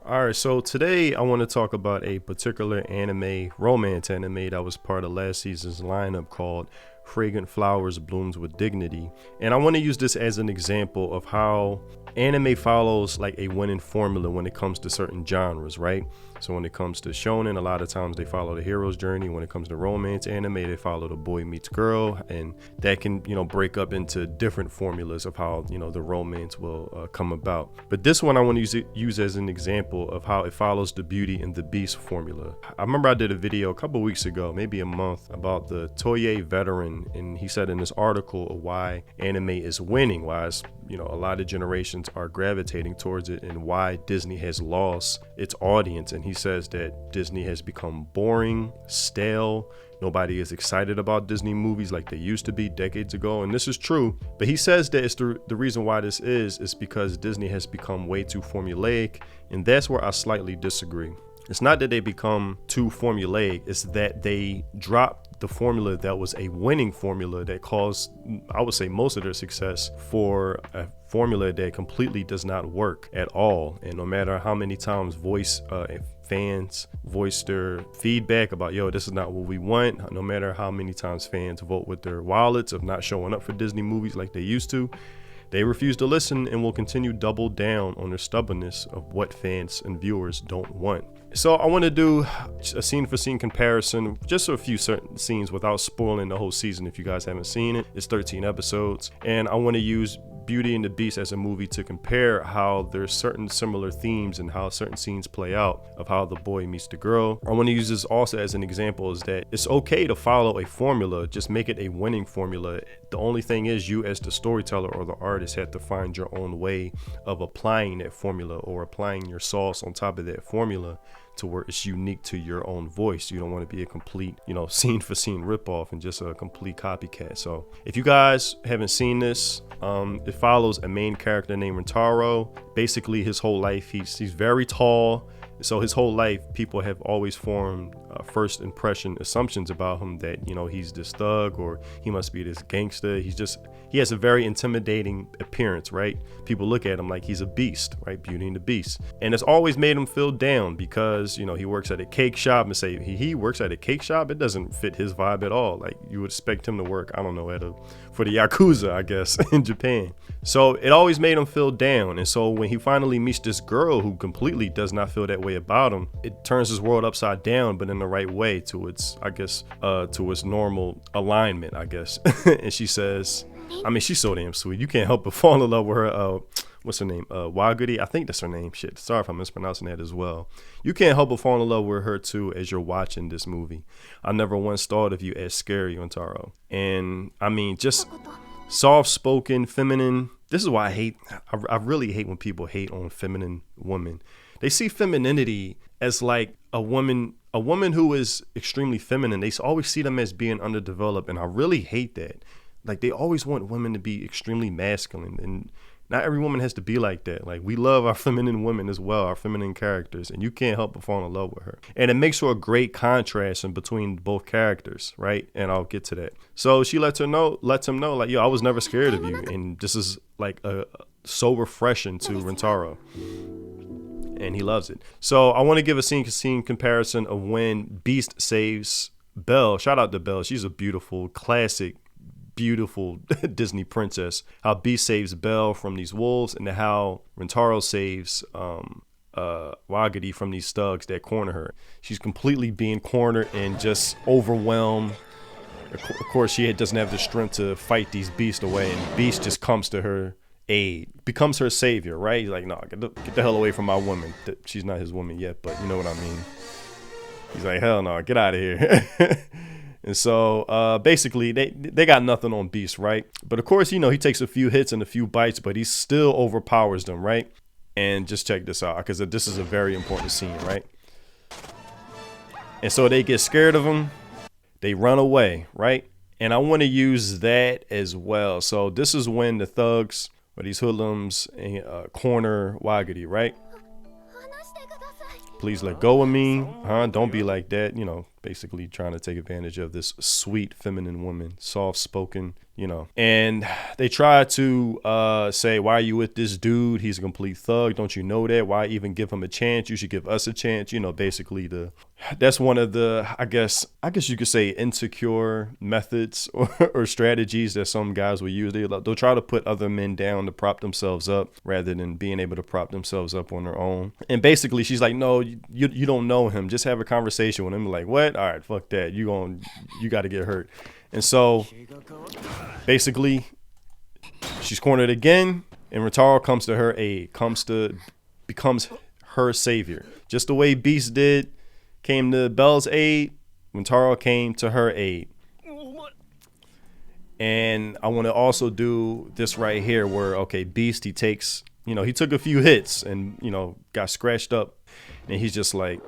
All right, so today I want to talk about a particular anime, romance anime that was part of last season's lineup called Fragrant Flowers Blooms with Dignity. And I want to use this as an example of how anime follows like a winning formula when it comes to certain genres, right? So when it comes to shonen, a lot of times they follow the hero's journey. When it comes to romance anime, they follow the boy meets girl, and that can, break up into different formulas of how, the romance will come about. But this one I want to use as an example of how it follows the Beauty and the Beast formula. I remember I did a video a couple weeks ago, maybe a month, about the Toye veteran, and he said in this article of why anime is winning, why it's, a lot of generations are gravitating towards it, and why Disney has lost its audience. And he says that Disney has become boring, stale. Nobody is excited about Disney movies like they used to be decades ago. And this is true. But he says that it's the reason why this is because Disney has become way too formulaic. And that's where I slightly disagree. It's not that they become too formulaic, it's that they dropped the formula that was a winning formula that caused, I would say, most of their success for a formula that completely does not work at all. And no matter how many times fans voice their feedback about, this is not what we want, no matter how many times fans vote with their wallets of not showing up for Disney movies like they used to, they refuse to listen and will continue double down on their stubbornness of what fans and viewers don't want. So I want to do a scene for scene comparison, just a few certain scenes without spoiling the whole season if you guys haven't seen it. It's 13 episodes, and I want to use Beauty and the Beast as a movie to compare how there's certain similar themes and how certain scenes play out of how the boy meets the girl. I want to use this also as an example is that it's okay to follow a formula, just make it a winning formula. The only thing is you as the storyteller or the artist have to find your own way of applying that formula or applying your sauce on top of that formula to where it's unique to your own voice. You don't want to be a complete, scene for scene ripoff and just a complete copycat. So if you guys haven't seen this, it follows a main character named Rentaro. Basically his whole life, he's very tall. So his whole life, people have always formed first impression assumptions about him that, he's this thug or he must be this gangster. He has a very intimidating appearance, right? People look at him like he's a beast, right? Beauty and the Beast. And it's always made him feel down because, he works at a cake shop and say he works at a cake shop. It doesn't fit his vibe at all. Like you would expect him to work, I don't know, for the Yakuza, I guess, in Japan. So it always made him feel down. And so when he finally meets this girl who completely does not feel that way about him, it turns his world upside down, but in the right way to its, to its normal alignment, I guess. And she says, she's so damn sweet. You can't help but fall in love with her. What's her name? Waguri. I think that's her name. Shit. Sorry if I'm mispronouncing that as well. You can't help but fall in love with her too as you're watching this movie. I never once thought of you as scary, Ontaro. And just soft-spoken, feminine. This is why I really hate when people hate on feminine women. They see femininity as like a woman who is extremely feminine. They always see them as being underdeveloped, and I really hate that. Like they always want women to be extremely masculine, and not every woman has to be like that. Like we love our feminine women as well, our feminine characters, and you can't help but fall in love with her. And it makes her a great contrast in between both characters, right? And I'll get to that. So she lets him know, like, I was never scared of you, and this is like so refreshing to Rentaro. And he loves it. So I want to give a scene comparison of when Beast saves Belle. Shout out to Belle. She's a beautiful Disney princess. How Beast saves Belle from these wolves, and how Rentaro saves Waguri from these thugs that corner her. She's completely being cornered and just overwhelmed. Of course, she doesn't have the strength to fight these beasts away, and Beast just comes to her aid, becomes her savior, right? He's like, no, get the hell away from my woman. She's not his woman yet, but you know what I mean. He's like, hell no, get out of here. And so basically they got nothing on Beast, right? But of course, he takes a few hits and a few bites, but he still overpowers them, right? And just check this out, because this is a very important scene, right? And so they get scared of him. They run away, right? And I want to use that as well. So this is when the thugs or these hoodlums corner Waguri, right? Please let go of me. Don't be like that. basically trying to take advantage of this sweet feminine woman, soft spoken, you know. And they try to say, why are you with this dude? He's a complete thug. Don't you know that? Why even give him a chance? You should give us a chance. You know, basically that's one of the, I guess you could say, insecure methods or strategies that some guys will use. They'll try to put other men down to prop themselves up rather than being able to prop themselves up on their own. And basically she's like, no, you don't know him. Just have a conversation with him. Like, what? All right, fuck that. You got to get hurt. And so basically she's cornered again, and Ritaro comes to her aid, becomes her savior. Just the way Beast came to Belle's aid, when Taro came to her aid. And I want to also do this right here where, okay, Beast, he took a few hits and, you know, got scratched up, and he's just like,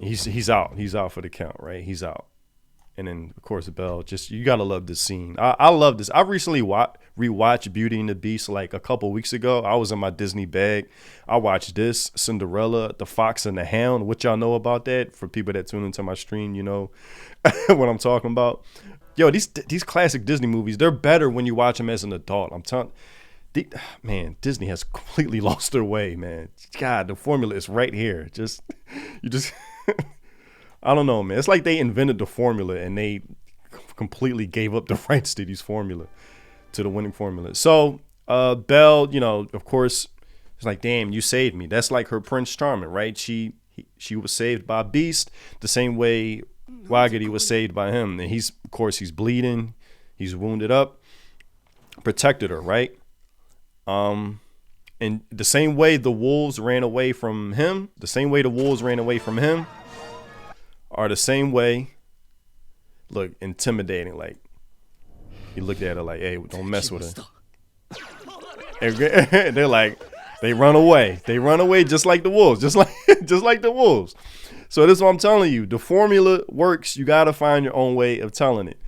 he's out for the count, right? He's out. And then, of course, Belle, you gotta love this scene. I love this. I recently rewatched Beauty and the Beast like a couple weeks ago. I was in my Disney bag. I watched this, Cinderella, The Fox and the Hound. What y'all know about that? For people that tune into my stream, you know what I'm talking about. Yo, these classic Disney movies, they're better when you watch them as an adult. I'm telling. Man, Disney has completely lost their way, man. God, the formula is right here. I don't know, man. It's like they invented the formula and they completely gave up the rights to the winning formula. So Belle, you know, of course, it's like, damn, you saved me. That's like her Prince Charming, right? She was saved by Beast the same way Waggy was saved by him. And he's bleeding. He's wounded up. Protected her, right? And the same way the wolves ran away from him, are the same way, look, intimidating. Like, he looked at her like, hey, don't mess with her. And they're like, they run away just like the wolves, just like the wolves. So this is what I'm telling you. The formula works. You got to find your own way of telling it.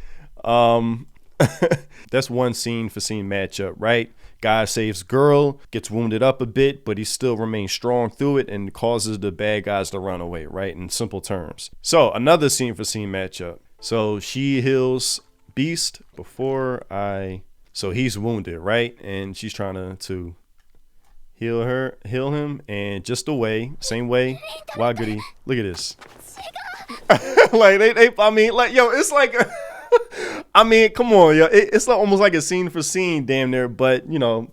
That's one scene for scene matchup, right? Guy saves girl, gets wounded up a bit, but he still remains strong through it and causes the bad guys to run away, right? In simple terms. So another scene for scene matchup. So she heals Beast so he's wounded, right? And she's trying to heal him, and just same way, Waguri, look at this. Like I mean, like, yo, it's like I mean, come on, yo. It's like almost like a scene for scene, damn near. But, you know,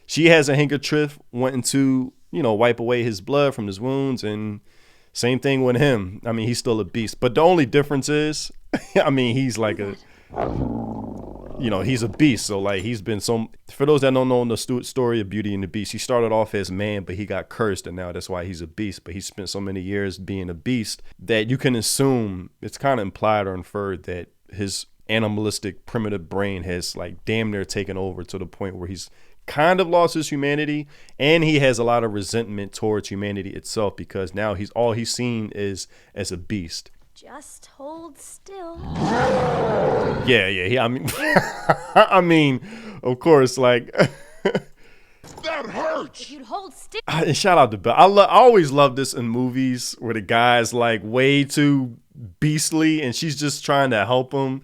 she has a handkerchief wanting to, you know, wipe away his blood from his wounds. And same thing with him. I mean, he's still a beast. But the only difference is, I mean, he's like he's a beast. So, like, for those that don't know the story of Beauty and the Beast, he started off as man, but he got cursed. And now that's why he's a beast. But he spent so many years being a beast that you can assume, it's kind of implied or inferred that his animalistic primitive brain has like damn near taken over to the point where he's kind of lost his humanity, and he has a lot of resentment towards humanity itself because now he's seen is as a beast. Just hold still. Yeah. I mean, of course, like that hurts. If you'd hold still. And shout out to Belle. I always love this in movies where the guy's like way too beastly and she's just trying to help him.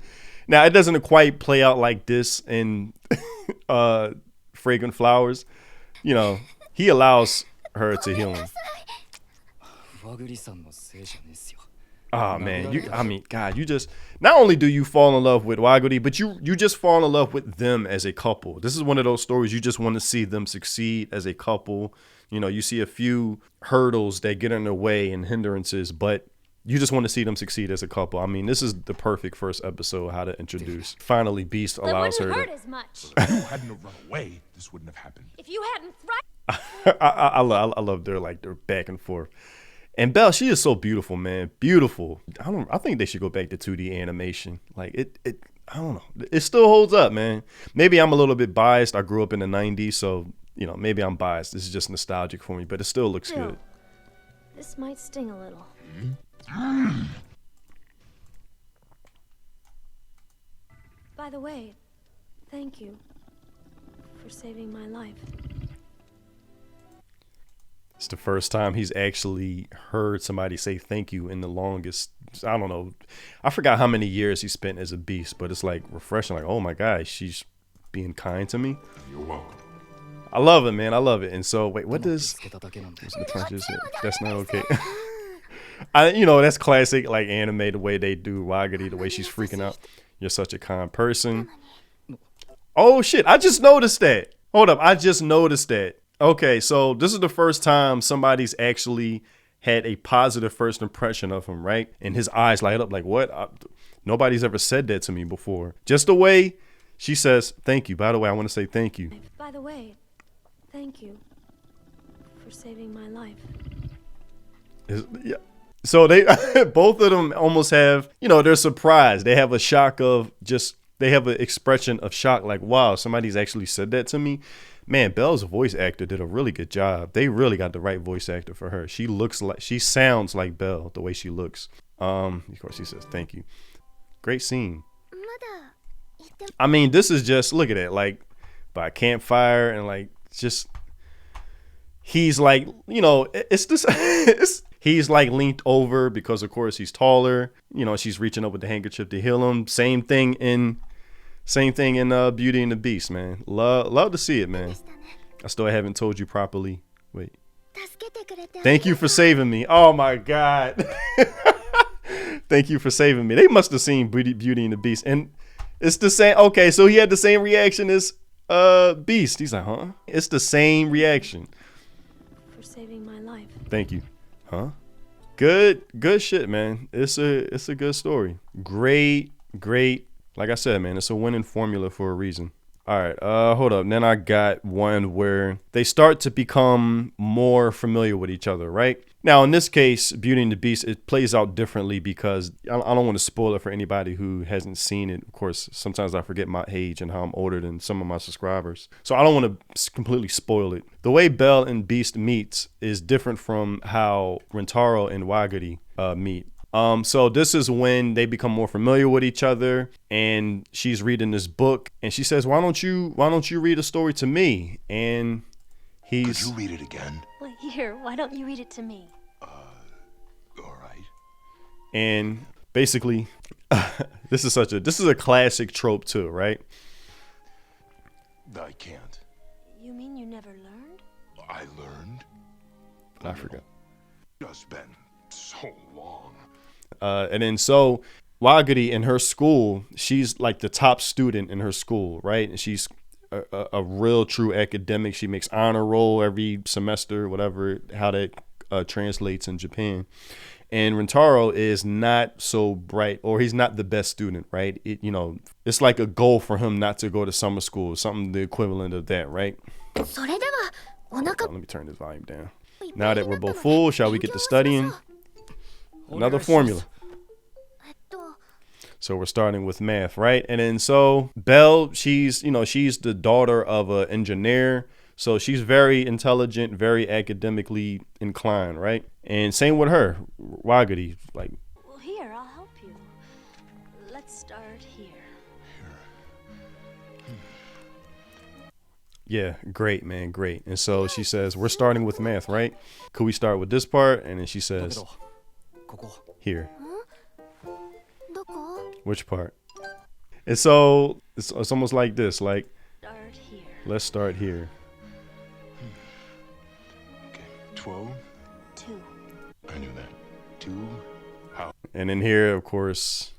Now, it doesn't quite play out like this in Fragrant Flowers. You know, he allows her to heal him. Oh, man. God, you just, not only do you fall in love with Waguri, but you just fall in love with them as a couple. This is one of those stories you just want to see them succeed as a couple. You know, you see a few hurdles that get in their way and hindrances, but you just want to see them succeed as a couple. I mean, this is the perfect first episode, how to introduce. Finally, Beast allows her to... hurt as much. If you hadn't run away, this wouldn't have happened. If you hadn't thrived... I love their back and forth. And Belle, she is so beautiful, man. Beautiful. I think they should go back to 2D animation. Like, I don't know. It still holds up, man. Maybe I'm a little bit biased. I grew up in the 90s, so, you know, maybe I'm biased. This is just nostalgic for me, but it still looks good. This might sting a little. By the way, thank you for saving my life. It's the first time he's actually heard somebody say thank you in the longest, I don't know, I forgot how many years he spent as a beast, but it's like refreshing, like, oh my gosh, she's being kind to me. You're welcome. I love it, man. I love it. And so, wait, what does that's not okay. That's classic, like anime, the way they do Wagari, the way she's freaking out. You're such a kind person. Oh shit, I just noticed that. Hold up, I just noticed that. Okay, so this is the first time somebody's actually had a positive first impression of him, right? And his eyes light up like, what? Nobody's ever said that to me before. Just the way she says, thank you. By the way, I want to say thank you. By the way, thank you for saving my life. Yeah. So they both of them almost have, they're surprised. They have a shock of they have an expression of shock, like, wow, somebody's actually said that to me. Man, Belle's voice actor did a really good job. They really got the right voice actor for her. She sounds like Belle the way she looks. Of course, she says thank you. Great scene. I mean, this is just, look at it, like by a campfire, and like just he's like, it's this. He's like leaned over because, of course, he's taller. She's reaching up with the handkerchief to heal him. Same thing in Beauty and the Beast, man. Love to see it, man. I still haven't told you properly. Wait. Thank you for saving me. Oh my God. Thank you for saving me. They must have seen Beauty and the Beast, and it's the same. Okay, so he had the same reaction as Beast. He's like, huh? It's the same reaction. For saving my life. Thank you. Huh? Good shit, man. It's a good story. Great. Like I said, man, it's a winning formula for a reason. All right, hold up. And then I got one where they start to become more familiar with each other, right? Now, in this case, Beauty and the Beast, it plays out differently because I don't want to spoil it for anybody who hasn't seen it. Of course, sometimes I forget my age and how I'm older than some of my subscribers. So I don't want to completely spoil it. The way Belle and Beast meets is different from how Rentaro and Wagari meet. So this is when they become more familiar with each other, and she's reading this book, and she says, why don't you read a story to me? And Could you read it again? Well, here, why don't you read it to me? All right. And basically, this is a classic trope too, right? I can't. You mean you never learned? I learned. But I forgot. Just been so long. And then so Wagari in her school, she's like the top student in her school, right? And she's a real true academic. She makes honor roll every semester, whatever, how that translates in Japan. And Rentaro is not so bright, or he's not the best student, right? It's like a goal for him not to go to summer school, something the equivalent of that, right? Let me turn this volume down. Now that we're both full, shall we get to studying? Another formula. So we're starting with math, right? And then so Belle, she's the daughter of an engineer. So she's very intelligent, very academically inclined, right? And same with her, Wagari. Like, Well, here, I'll help you. Let's start here. yeah, great, man, great. And so she says, we're starting with math, right? Could we start with this part? And then she says, here. Which part? And so it's almost like this, like, Start here. let's start here. Okay. 12. 2. I knew that. 2. How? And in here, of course,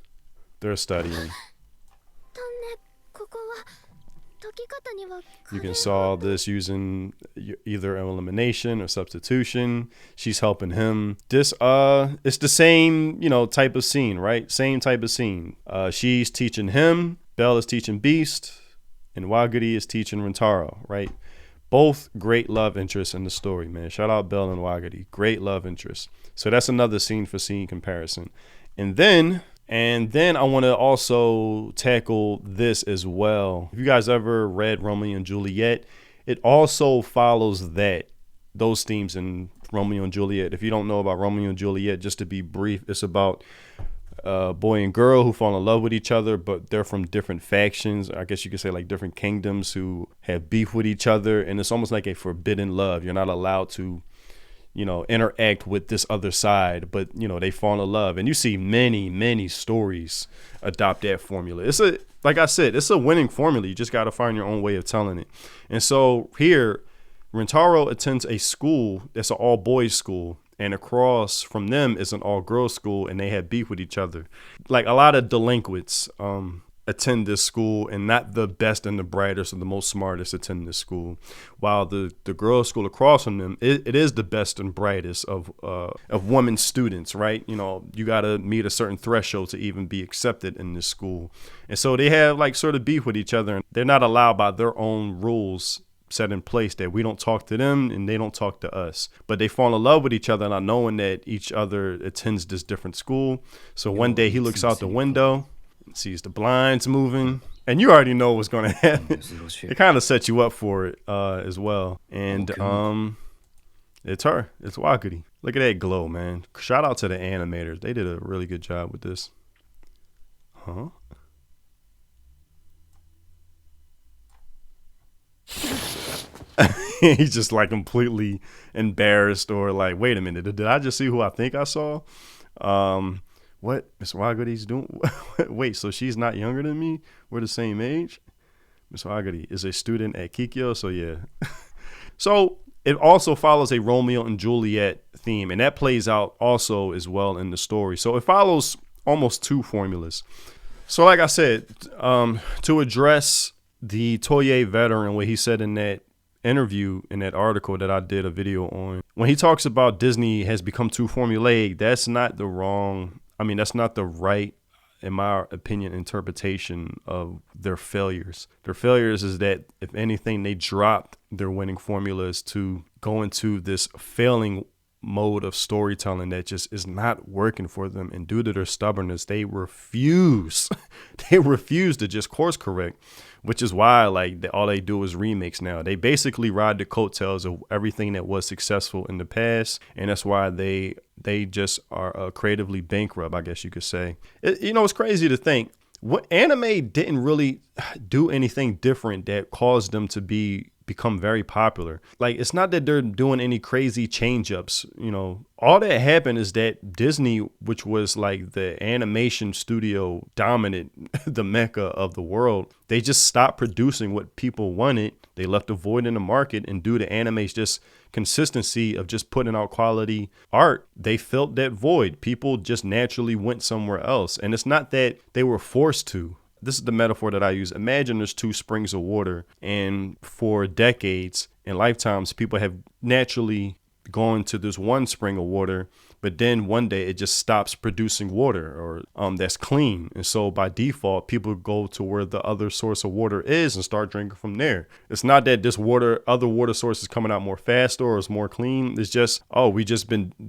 they're studying. You can solve this using either elimination or substitution. She's helping him. This it's the same, type of scene, right? Same type of scene. She's teaching him, Belle is teaching Beast, and Wagari is teaching Rentaro, right? Both great love interests in the story, man. Shout out Belle and Wagari. Great love interests. So that's another scene for scene comparison. And then I want to also tackle this as well. If you guys ever read Romeo and Juliet, it also follows those themes in Romeo and Juliet. If you don't know about Romeo and Juliet, just to be brief, it's about a boy and girl who fall in love with each other, but they're from different factions. I guess you could say like different kingdoms who have beef with each other. And it's almost like a forbidden love. You're not allowed to interact with this other side, but they fall in love. And you see many stories adopt that formula. Like I said, it's a winning formula. You just got to find your own way of telling it. And so here, Rentaro attends a school that's an all boys school, and across from them is an all girls school, and they have beef with each other. Like a lot of delinquents attend this school, and not the best and the brightest or the most smartest attend this school, while the girls school across from them, it is the best and brightest of women students, right? You got to meet a certain threshold to even be accepted in this school. And so they have like sort of beef with each other, and they're not allowed by their own rules set in place that we don't talk to them and they don't talk to us. But they fall in love with each other, not knowing that each other attends this different school. So one day he looks out the window, sees the blinds moving, and you already know what's going to happen. It kind of sets you up for it as well. And it's her. It's Wakuri. Look at that glow, man. Shout out to the animators. They did a really good job with this. Huh? He's just like completely embarrassed, or like, wait a minute, did I just see who I think I saw? What Miss Waguri's doing? Wait, so she's not younger than me? We're the same age? Miss Waguri is a student at Kikyo, so yeah. So it also follows a Romeo and Juliet theme, and that plays out also as well in the story. So it follows almost two formulas. So like I said, to address the Toye veteran, what he said in that interview, in that article that I did a video on, when he talks about Disney has become too formulaic, that's not the right, in my opinion, interpretation of their failures. Their failures is that, if anything, they dropped their winning formulas to go into this failing mode of storytelling that just is not working for them. And due to their stubbornness, they refuse to just course correct, which is why all they do is remakes now. They basically ride the coattails of everything that was successful in the past, and that's why they just are creatively bankrupt, I guess you could say. It's crazy to think what anime didn't really do anything different that caused them to become very popular. Like, it's not that they're doing any crazy change ups. All that happened is that Disney, which was like the animation studio dominant, the mecca of the world, they just stopped producing what people wanted. They left a void in the market, and due to anime's just consistency of just putting out quality art, they filled that void. People just naturally went somewhere else. And it's not that they were forced to. This is the metaphor that I use. Imagine there's two springs of water, and for decades and lifetimes, people have naturally gone to this one spring of water, but then one day it just stops producing water or that's clean. And so by default, people go to where the other source of water is and start drinking from there. It's not that this other water source is coming out more faster or is more clean. It's just,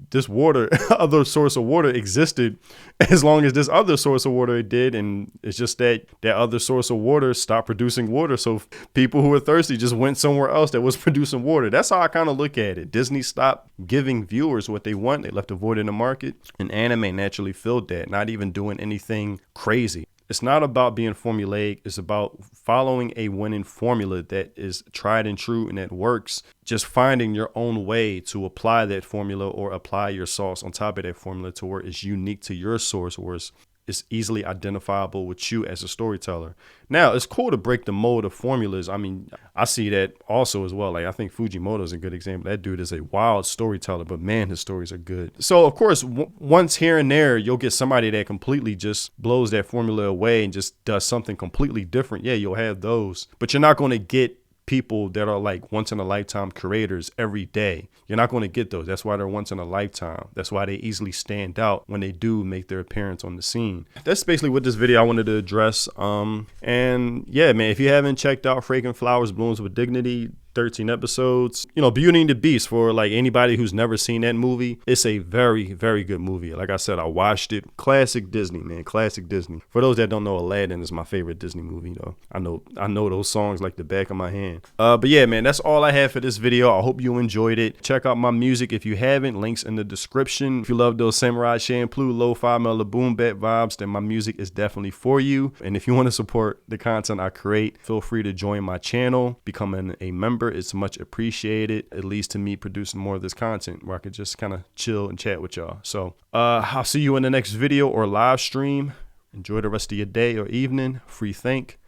this water, other source of water existed as long as this other source of water did. And it's just that other source of water stopped producing water. So people who were thirsty just went somewhere else that was producing water. That's how I kind of look at it. Disney stopped giving viewers what they want. They left a void in the market, and anime naturally filled that, not even doing anything crazy. It's not about being formulaic. It's about following a winning formula that is tried and true and that works. Just finding your own way to apply that formula or apply your sauce on top of that formula to where it's unique to your source, where it's easily identifiable with you as a storyteller. Now, it's cool to break the mold of formulas. I mean, I see that also as well. Like, I think Fujimoto is a good example. That dude is a wild storyteller, but man, his stories are good. So, of course, once here and there, you'll get somebody that completely just blows that formula away and just does something completely different. Yeah, you'll have those, but you're not going to get people that are like once in a lifetime creators every day. You're not going to get those. That's why they're once in a lifetime. That's why they easily stand out when they do make their appearance on the scene. That's basically what this video I wanted to address. And yeah, man, if you haven't checked out Fragrant Flowers Blooms with Dignity, 13 episodes, Beauty and the Beast, for like anybody who's never seen that movie, it's a very, very good movie. Like I said, I watched it. Classic Disney, man. Classic Disney. For those that don't know, Aladdin is my favorite Disney movie, though. I know those songs like the back of my hand. But yeah, man, that's all I have for this video. I hope you enjoyed it. Check out my music if you haven't. Links in the description. If you love those Samurai Champloo, lo-fi mellow boom bap vibes, then my music is definitely for you. And if you want to support the content I create, feel free to join my channel, becoming a member. effort. It's much appreciated. It leads to me producing more of this content where I could just kind of chill and chat with y'all. So I'll see you in the next video or live stream. Enjoy the rest of your day or evening. Free think.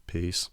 Peace.